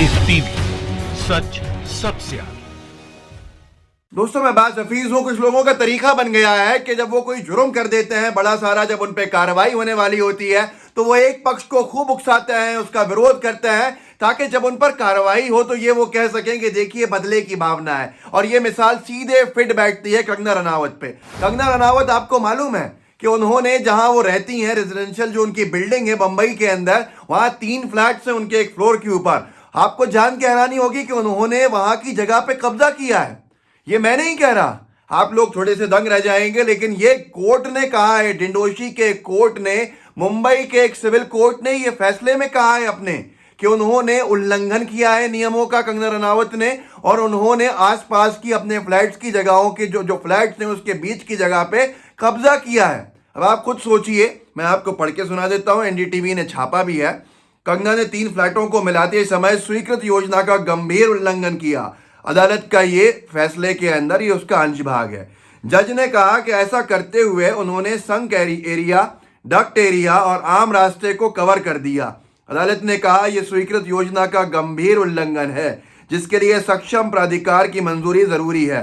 Live TV, सच सबसे आगे। दोस्तों मैं बात हफीज हूं। कुछ लोगों का तरीका बन गया है कि जब वो कोई जुर्म कर देते हैं बड़ा सारा, जब उन पे कार्रवाई होने वाली होती है तो वो एक पक्ष को खूब उकसाते हैं, उसका विरोध करते हैं, ताकि जब उन पर कार्रवाई हो तो ये वो कह सकें कि देखिए बदले की भावना है। और ये मिसाल सीधे फिट बैठती है कंगना रनावत पे। कंगना रनावत, आपको मालूम है कि उन्होंने जहां वो रहती हैं, रेजिडेंशियल जो उनकी बिल्डिंग है बंबई के अंदर, वहां 3 फ्लैट्स हैं उनके एक फ्लोर के ऊपर। आपको जान के हैरानी होगी कि उन्होंने वहां की जगह पे कब्जा किया है। ये मैं नहीं कह रहा, आप लोग थोड़े से दंग रह जाएंगे, लेकिन ये कोर्ट ने कहा है, डिंडोशी के कोर्ट ने, मुंबई के एक सिविल कोर्ट ने ये फैसले में कहा है अपने कि उन्होंने उल्लंघन किया है नियमों का, कंगना रनावत ने, और उन्होंने आसपास की अपने फ्लैट्स की जगहों के जो फ्लैट्स हैं उसके बीच की जगह पे कब्जा किया है। अब आप खुद सोचिए, मैं आपको पढ़ के सुना देता हूं, एनडीटीवी ने छापा भी है। कंगना ने 3 फ्लैटों को मिलाते समय स्वीकृत योजना का गंभीर उल्लंघन किया। अदालत का ये फैसले के अंदर ये उसका अंश भाग है। जज ने कहा कि ऐसा करते हुए उन्होंने संक एरिया, डक्ट एरिया और आम रास्ते को कवर कर दिया। अदालत ने कहा यह स्वीकृत योजना का गंभीर उल्लंघन है, जिसके लिए सक्षम प्राधिकार की मंजूरी जरूरी है।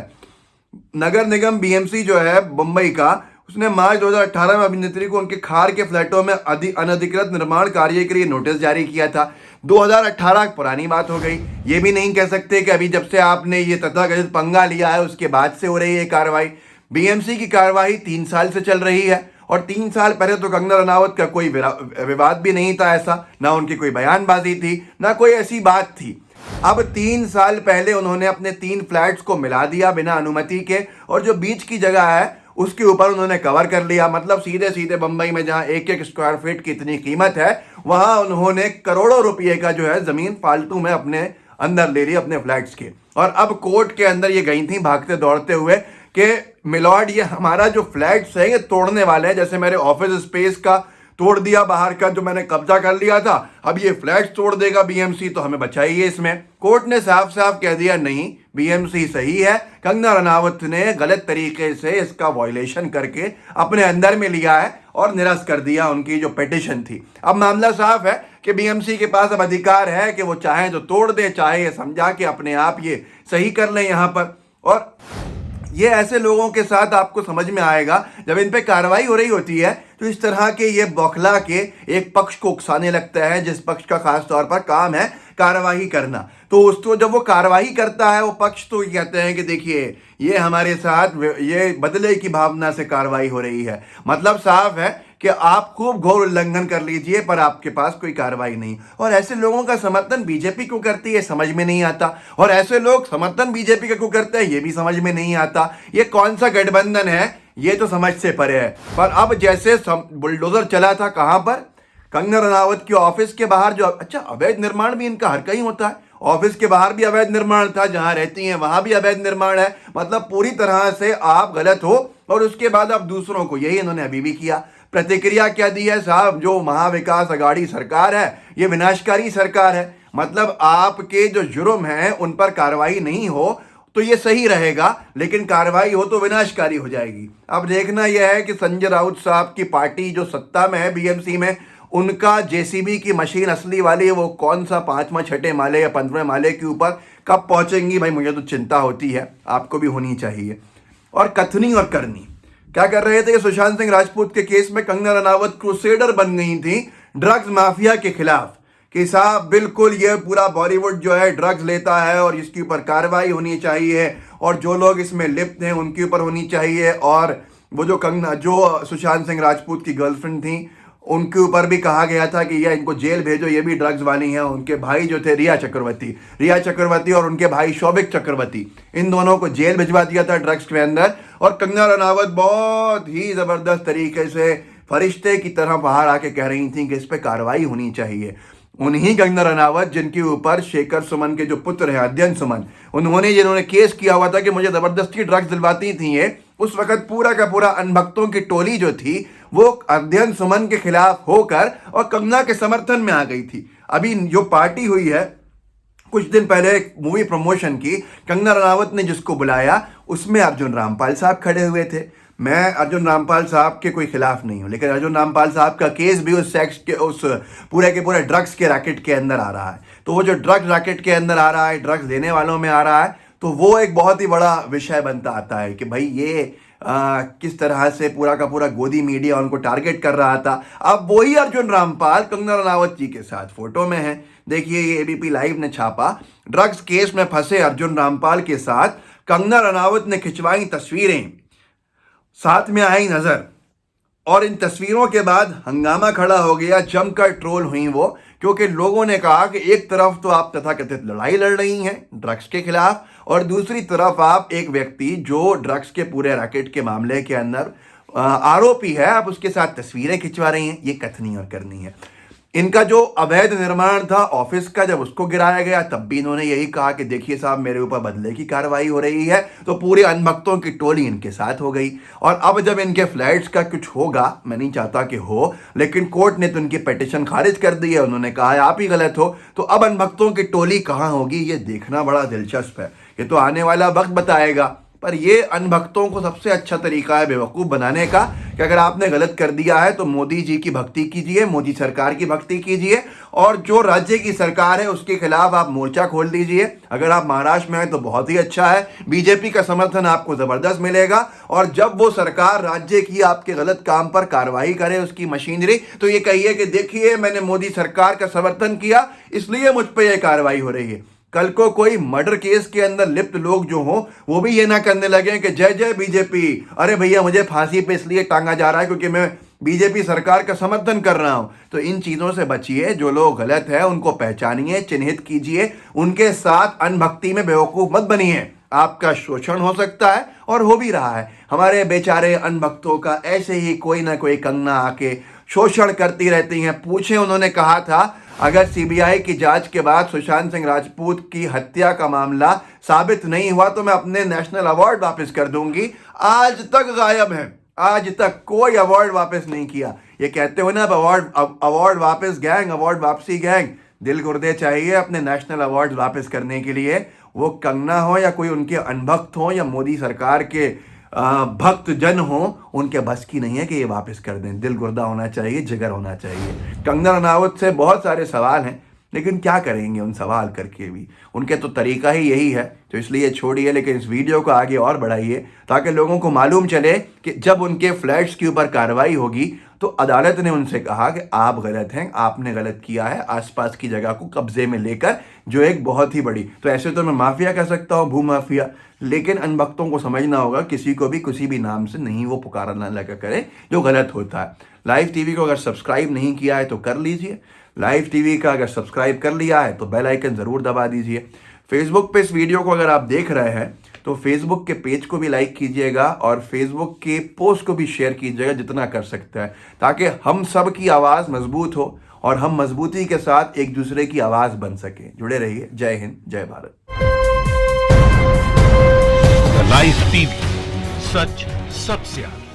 नगर निगम बीएमसी जो है मुंबई का, उसने मार्च 2018 में अभिनेत्री को उनके खार के फ्लैटों में अनधिकृत निर्माण कार्य के लिए नोटिस जारी किया था। 2018 पुरानी बात हो गई। ये भी नहीं कह सकते कि अभी जब से आपने ये तथाकथित पंगा लिया है उसके बाद से हो रही है कार्रवाई। बीएमसी की कार्रवाई 3 साल से चल रही है, और 3 साल पहले तो कंगना रनावत का कोई विवाद भी नहीं था, ऐसा ना उनकी कोई बयानबाजी थी, ना कोई ऐसी बात थी। अब 3 साल पहले उन्होंने अपने 3 फ्लैट्स को मिला दिया बिना अनुमति के, और जो बीच की जगह है उसके ऊपर उन्होंने कवर कर लिया। मतलब सीधे सीधे बंबई में जहां 1-1 स्क्वायर फीट की इतनी कीमत है, वहां उन्होंने करोड़ों रुपए का जो है जमीन फालतू में अपने अंदर ले ली अपने फ्लैट्स के। और अब कोर्ट के अंदर ये गई थी भागते दौड़ते हुए कि मिलॉर्ड, ये हमारा जो फ्लैट्स है ये तोड़ने वाले हैं। जैसे मेरे ऑफिस स्पेस का तोड़ दिया, बाहर का जो मैंने कब्जा कर लिया था, अब ये फ्लैट्स तोड़ देगा बीएमसी, तो हमें बचाइए इसमें। कोर्ट ने साफ साफ कह दिया नहीं, बीएमसी सही है, कंगना रनावत ने गलत तरीके से इसका वायलेशन करके अपने अंदर में लिया है और निरस्त कर दिया उनकी जो पिटिशन थी। अब मामला साफ है कि बीएमसी के पास अब अधिकार है कि वो चाहे तो तोड़ दे, चाहे ये समझा कि अपने आप ये सही कर लें यहां पर। और ये ऐसे लोगों के साथ आपको समझ में आएगा जब इन पे कार्रवाई हो रही होती है, तो इस तरह के ये बौखला के एक पक्ष को उकसाने लगता है, जिस पक्ष का खास तौर पर काम है कार्रवाई करना। तो उसको जब वो कार्रवाई करता है वो पक्ष, तो कहते हैं कि देखिए ये हमारे साथ ये बदले की भावना से कार्रवाई हो रही है। मतलब साफ है कि आप खूब घोर उल्लंघन कर लीजिए पर आपके पास कोई कार्रवाई नहीं। और ऐसे लोगों का समर्थन बीजेपी क्यों करती है समझ में नहीं आता, और ऐसे लोग समर्थन बीजेपी का क्यों करते हैं ये भी समझ में नहीं आता। ये कौन सा गठबंधन है ये तो समझ से परे है। पर अब जैसे बुलडोजर चला था कहां पर, कंगना रनावत के ऑफिस के बाहर, जो अच्छा अवैध निर्माण भी इनका हर कहीं होता है, ऑफिस के बाहर भी अवैध निर्माण था, जहां रहती हैं वहां भी अवैध निर्माण है। मतलब पूरी तरह से आप गलत हो, और उसके बाद आप दूसरों को, यही इन्होंने अभी भी किया। प्रतिक्रिया क्या दी है साहब, जो महाविकास अघाड़ी सरकार है ये विनाशकारी सरकार है। मतलब आपके जो जुर्म हैं उन पर कार्रवाई नहीं हो तो ये सही रहेगा, लेकिन कार्रवाई हो तो विनाशकारी हो जाएगी। अब देखना यह है कि संजय राउत साहब की पार्टी जो सत्ता में है बीएमसी में, उनका जेसीबी की मशीन असली वाली वो कौन सा 5वें 6ठे माले या 15वें माले के ऊपर कब पहुंचेंगी, भाई मुझे तो चिंता होती है, आपको भी होनी चाहिए। और कथनी और करनी क्या कर रहे थे कि सुशांत सिंह राजपूत के केस में कंगना रनावत क्रूसेडर बन गई थी ड्रग्स माफिया के खिलाफ, कि साहब बिल्कुल ये पूरा बॉलीवुड जो है ड्रग्स लेता है और इसके ऊपर कार्रवाई होनी चाहिए, और जो लोग इसमें लिप्त हैं उनके ऊपर होनी चाहिए। और वो जो सुशांत सिंह राजपूत की गर्लफ्रेंड थी उनके ऊपर भी कहा गया था कि ये इनको जेल भेजो, ये भी ड्रग्स वाली हैं। उनके भाई जो थे रिया चक्रवर्ती और उनके भाई शौविक चक्रवर्ती, इन दोनों को जेल भिजवा दिया था ड्रग्स के अंदर। और कंगना रनावत बहुत ही जबरदस्त तरीके से फरिश्ते की तरह बाहर आके कह रही थी कि इस पर कार्रवाई होनी चाहिए। उन्हीं कंगना रनावत जिनके ऊपर शेखर सुमन के जो पुत्र हैं अध्ययन सुमन, जिन्होंने केस किया हुआ था कि मुझे जबरदस्ती ड्रग्स दिलवाती थी ये, उस वक्त पूरा का पूरा अनभक्तों की टोली जो थी वो अध्ययन सुमन के खिलाफ होकर और कंगना के समर्थन में आ गई थी। अभी जो पार्टी हुई है कुछ दिन पहले एक मूवी प्रमोशन की, कंगना रनावत ने जिसको बुलाया उसमें अर्जुन रामपाल साहब खड़े हुए थे। मैं अर्जुन रामपाल साहब के कोई खिलाफ नहीं हूं, लेकिन अर्जुन रामपाल साहब का केस भी उस सेक्स के उस पूरे के पूरे ड्रग्स के रैकेट के अंदर आ रहा है। तो वो जो ड्रग्स रैकेट के अंदर आ रहा है, ड्रग्स देने वालों में आ रहा है, तो वो एक बहुत ही बड़ा विषय बनता आता है कि भाई ये किस तरह से पूरा का पूरा गोदी मीडिया उनको टारगेट कर रहा था। अब वही अर्जुन रामपाल कंगना रनावत जी के साथ फोटो में है। देखिए ये एबीपी लाइव ने छापा, ड्रग्स केस में फंसे अर्जुन रामपाल के साथ कंगना रनावत ने खिंचवाई तस्वीरें, साथ में आई नजर, और इन तस्वीरों के बाद हंगामा खड़ा हो गया, जमकर ट्रोल हुई वो, क्योंकि लोगों ने कहा कि एक तरफ तो आप तथाकथित लड़ाई लड़ रही हैं ड्रग्स के खिलाफ, और दूसरी तरफ आप एक व्यक्ति जो ड्रग्स के पूरे रैकेट के मामले के अंदर आरोपी है, आप उसके साथ तस्वीरें खिंचवा रही हैं। ये कथनी और करनी है। इनका जो अवैध निर्माण था ऑफिस का, जब उसको गिराया गया तब भी इन्होंने यही कहा कि देखिए साहब मेरे ऊपर बदले की कार्रवाई हो रही है, तो पूरे अनभक्तों की टोली इनके साथ हो गई। और अब जब इनके फ्लैट्स का कुछ होगा, मैं नहीं चाहता कि हो, लेकिन कोर्ट ने तो उनकी पिटीशन खारिज कर दी है, उन्होंने कहा है आप ही गलत हो, तो अब अनभक्तों की टोली कहाँ होगी ये देखना बड़ा दिलचस्प है। ये तो आने वाला वक्त बताएगा। पर ये अनभक्तों को सबसे अच्छा तरीका है बेवकूफ़ बनाने का कि अगर आपने गलत कर दिया है तो मोदी जी की भक्ति कीजिए, मोदी सरकार की भक्ति कीजिए, और जो राज्य की सरकार है उसके खिलाफ आप मोर्चा खोल दीजिए। अगर आप महाराष्ट्र में हैं तो बहुत ही अच्छा है, बीजेपी का समर्थन आपको ज़बरदस्त मिलेगा। और जब वो सरकार राज्य की आपके गलत काम पर कार्रवाई करे उसकी मशीनरी, तो ये कहिए कि देखिए मैंने मोदी सरकार का समर्थन किया इसलिए मुझ पर यह कार्रवाई हो रही है। कल को कोई मर्डर केस के अंदर लिप्त लोग जो हों वो भी ये ना करने लगे कि जय जय बीजेपी, अरे भैया मुझे फांसी पे इसलिए टांगा जा रहा है क्योंकि मैं बीजेपी सरकार का समर्थन कर रहा हूं। तो इन चीज़ों से बचिए, जो लोग गलत है उनको पहचानिए, चिन्हित कीजिए, उनके साथ अनभक्ति में बेवकूफ़ मत बनिए। आपका शोषण हो सकता है और हो भी रहा है। हमारे बेचारे अनभक्तों का ऐसे ही कोई ना कोई कंगना आके शोषण करती रहती हैं। पूछे, उन्होंने कहा था अगर सीबीआई की जांच के बाद सुशांत सिंह राजपूत की हत्या का मामला साबित नहीं हुआ तो मैं अपने नेशनल अवार्ड वापस कर दूंगी। आज तक गायब है, आज तक कोई अवार्ड वापस नहीं किया। ये कहते हो ना अवार्ड वापस गैंग, अवार्ड वापसी गैंग, दिल गुर्दे चाहिए अपने नेशनल अवार्ड वापस करने के लिए। वो कंगना हो या कोई उनके अनभक्त हो या मोदी सरकार के भक्त जन हो, उनके बस की नहीं है कि ये वापस कर दें। दिल गुर्दा होना चाहिए, जिगर होना चाहिए। कंगना रनावत से बहुत सारे सवाल हैं, लेकिन क्या करेंगे उन सवाल करके भी, उनके तो तरीका ही यही है, तो इसलिए छोड़िए। लेकिन इस वीडियो को आगे और बढ़ाइए ताकि लोगों को मालूम चले कि जब उनके फ्लैट्स के ऊपर कार्रवाई होगी तो अदालत ने उनसे कहा कि आप गलत हैं, आपने गलत किया है आसपास की जगह को कब्जे में लेकर, जो एक बहुत ही बड़ी, तो ऐसे तो मैं माफिया कह सकता हूँ, भू माफिया, लेकिन अनभक्तों को समझना होगा किसी को भी किसी भी नाम से नहीं वो पुकारना लगा करे जो गलत होता है। लाइव टीवी को अगर सब्सक्राइब नहीं किया है तो कर लीजिए। लाइव टीवी का अगर सब्सक्राइब कर लिया है तो बेल आइकन ज़रूर दबा दीजिए। फेसबुक पे इस वीडियो को अगर आप देख रहे हैं तो फेसबुक के पेज को भी लाइक कीजिएगा और फेसबुक के पोस्ट को भी शेयर कीजिएगा जितना कर सकते हैं, ताकि हम सब की आवाज़ मजबूत हो और हम मजबूती के साथ एक दूसरे की आवाज़ बन सके। जुड़े रहिए। जय हिंद, जय भारत। लाइव टीवी, सच सबसे आगे।